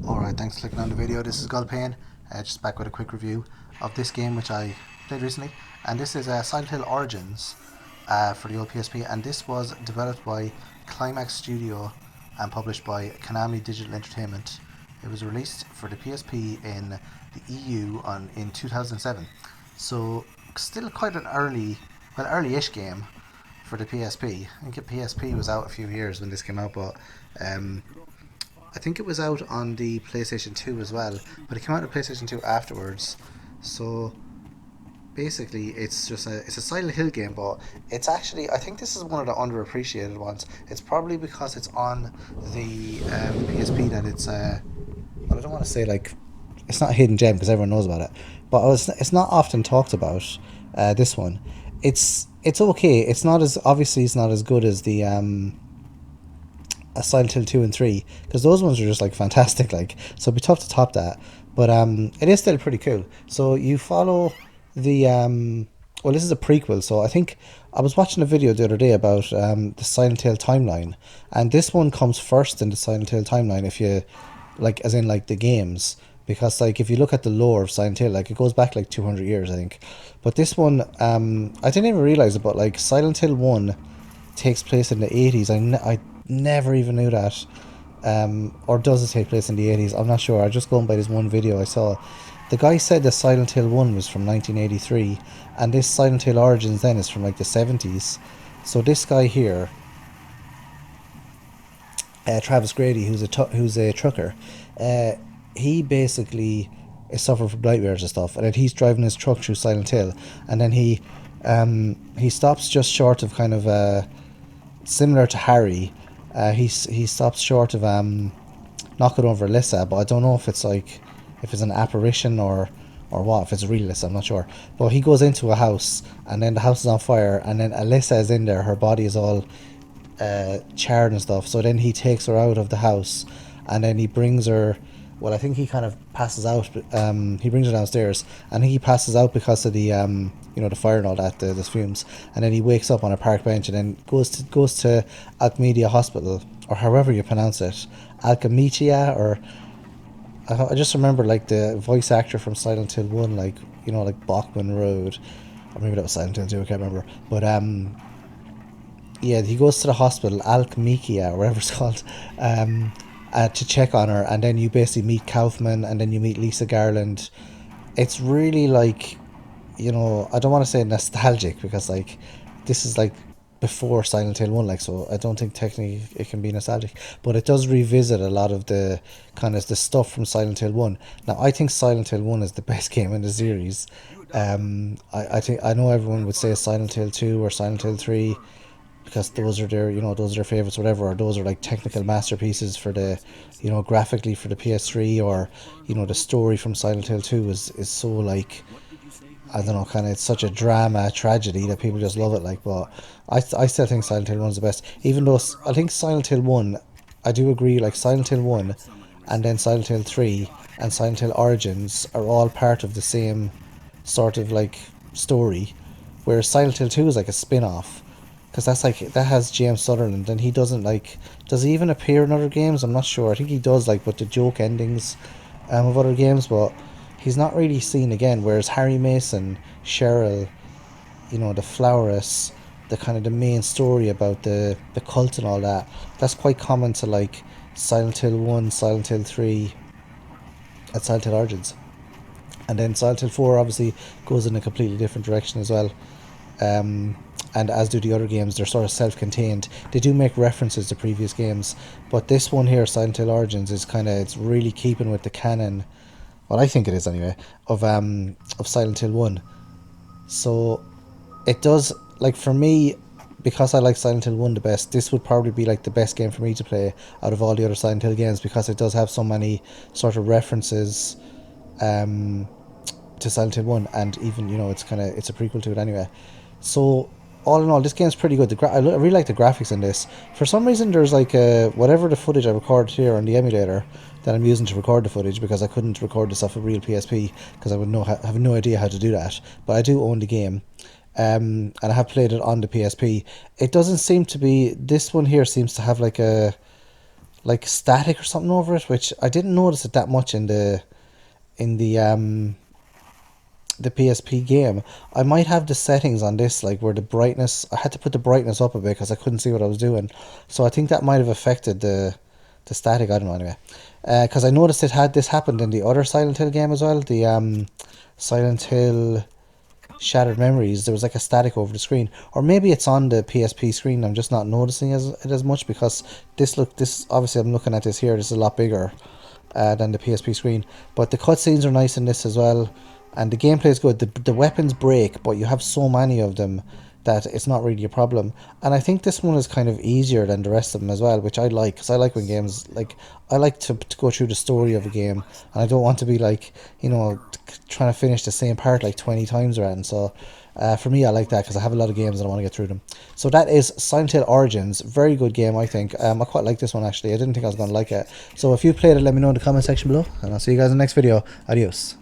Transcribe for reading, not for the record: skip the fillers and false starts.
Alright, thanks for clicking on the video. This is Gulpain, just back with a quick review of this game which I played recently. And this is Silent Hill Origins for the old PSP, and this was developed by Climax Studio and published by Konami Digital Entertainment. It was released for the PSP in the EU in 2007. So still quite an early-ish game for the PSP. I think the PSP was out a few years when this came out, but I think it was out on the PlayStation 2 as well, but it came out on PlayStation 2 afterwards. So basically, it's a Silent Hill game, but it's actually, I think this is one of the underappreciated ones. It's probably because it's on the PSP that it's well, I don't want to say like it's not a hidden gem because everyone knows about it, but it's not often talked about. This one, it's okay. It's not as obviously it's not as good as the Silent Hill 2 and 3, because those ones are just like fantastic, like, so it'd be tough to top that, but it is still pretty cool. So you follow the well, this is a prequel, so I think I was watching a video the other day about the Silent Hill timeline, and this one comes first in the Silent Hill timeline, if you like, as in like the games, because like if you look at the lore of Silent Hill, like it goes back like 200 years, I think. But this one, I didn't even realize it, but like Silent Hill 1 takes place in the 80s. I never even knew that. Or does it take place in the 80s? I'm not sure. I just going by this one video I saw. The guy said that Silent Hill 1 was from 1983, and this Silent Hill Origins then is from like the 70s. So this guy here, Travis Grady, who's a trucker, he basically is suffering from nightmares and stuff, and then he's driving his truck through Silent Hill, and then he stops just short of kind of similar to Harry. He stops short of knocking over Alyssa, but I don't know if it's like, if it's an apparition or what, if it's real Alyssa, I'm not sure. But he goes into a house, and then the house is on fire, and then Alyssa is in there, her body is all charred and stuff. So then he takes her out of the house, and then he brings her, well, I think he kind of passes out, he brings her downstairs, and he passes out because of the the fire and all that, the fumes, and then he wakes up on a park bench, and then goes to Alchmedia Hospital, or however you pronounce it, Alchmedia, or I just remember like the voice actor from Silent Hill 1, like, like Bachman Road, or maybe that was Silent Hill 2, I can't remember, but yeah, he goes to the hospital, Alchmedia, or whatever it's called, to check on her, and then you basically meet Kaufman, and then you meet Lisa Garland. It's really like, I don't want to say nostalgic, because like this is like before Silent Hill 1, like, so I don't think technically it can be nostalgic, but it does revisit a lot of the kind of the stuff from Silent Hill 1. Now I think Silent Hill 1 is the best game in the series. I know everyone would say Silent Hill 2 or Silent Hill 3, because those are their favorites, whatever, or those are like technical masterpieces for the, graphically for the PS3, or the story from Silent Hill 2 is so like, I don't know, kind of, it's such a drama tragedy that people just love it, like. But I still think Silent Hill 1 is the best, even though I think Silent Hill 1, I do agree, like Silent Hill 1 and then Silent Hill 3 and Silent Hill Origins are all part of the same sort of like story, whereas Silent Hill 2 is like a spin-off, because that has James Sutherland, and he doesn't, like, does he even appear in other games? I'm not sure. I think he does, like, with the joke endings of other games, but he's not really seen again. Whereas Harry Mason, Cheryl, the Flowers, the kind of the main story about the cult and all that, that's quite common to like Silent Hill 1, Silent Hill 3, and Silent Hill Origins. And then Silent Hill 4 obviously goes in a completely different direction as well. And as do the other games, they're sort of self-contained. They do make references to previous games, but this one here, Silent Hill Origins, is it's really keeping with the canon. Well, I think it is anyway, of Silent Hill 1. So it does, like, for me, because I like Silent Hill 1 the best, this would probably be like the best game for me to play out of all the other Silent Hill games, because it does have so many sort of references to Silent Hill 1, and even, it's a prequel to it anyway. So all in all, this game's pretty good. I really like the graphics in this. For some reason, there's like whatever the footage I recorded here on the emulator that I'm using to record the footage, because I couldn't record this off a real PSP because I would have no idea how to do that. But I do own the game. and I have played it on the PSP. It doesn't seem to be, this one here seems to have like a like static or something over it, which I didn't notice it that much in the PSP game. I might have the settings on this, like where the brightness, I had to put the brightness up a bit because I couldn't see what I was doing. So I think that might have affected the static. I don't know anyway. Because I noticed it had this happened in the other Silent Hill game as well. The Silent Hill Shattered Memories. There was like a static over the screen, or maybe it's on the PSP screen. I'm just not noticing it as much because this obviously I'm looking at this here. This is a lot bigger than the PSP screen. But the cutscenes are nice in this as well, and the gameplay is good. The weapons break, but you have so many of them that it's not really a problem. And I think this one is kind of easier than the rest of them as well, which I like, because I like when games, like, I like to go through the story of a game, and I don't want to be like, trying to finish the same part like 20 times around. So for me, I like that because I have a lot of games and I want to get through them. So that is Silent Hill Origins. Very good game, I think. I quite like this one, actually. I didn't think I was going to like it. So if you played it, let me know in the comment section below, and I'll see you guys in the next video. Adios.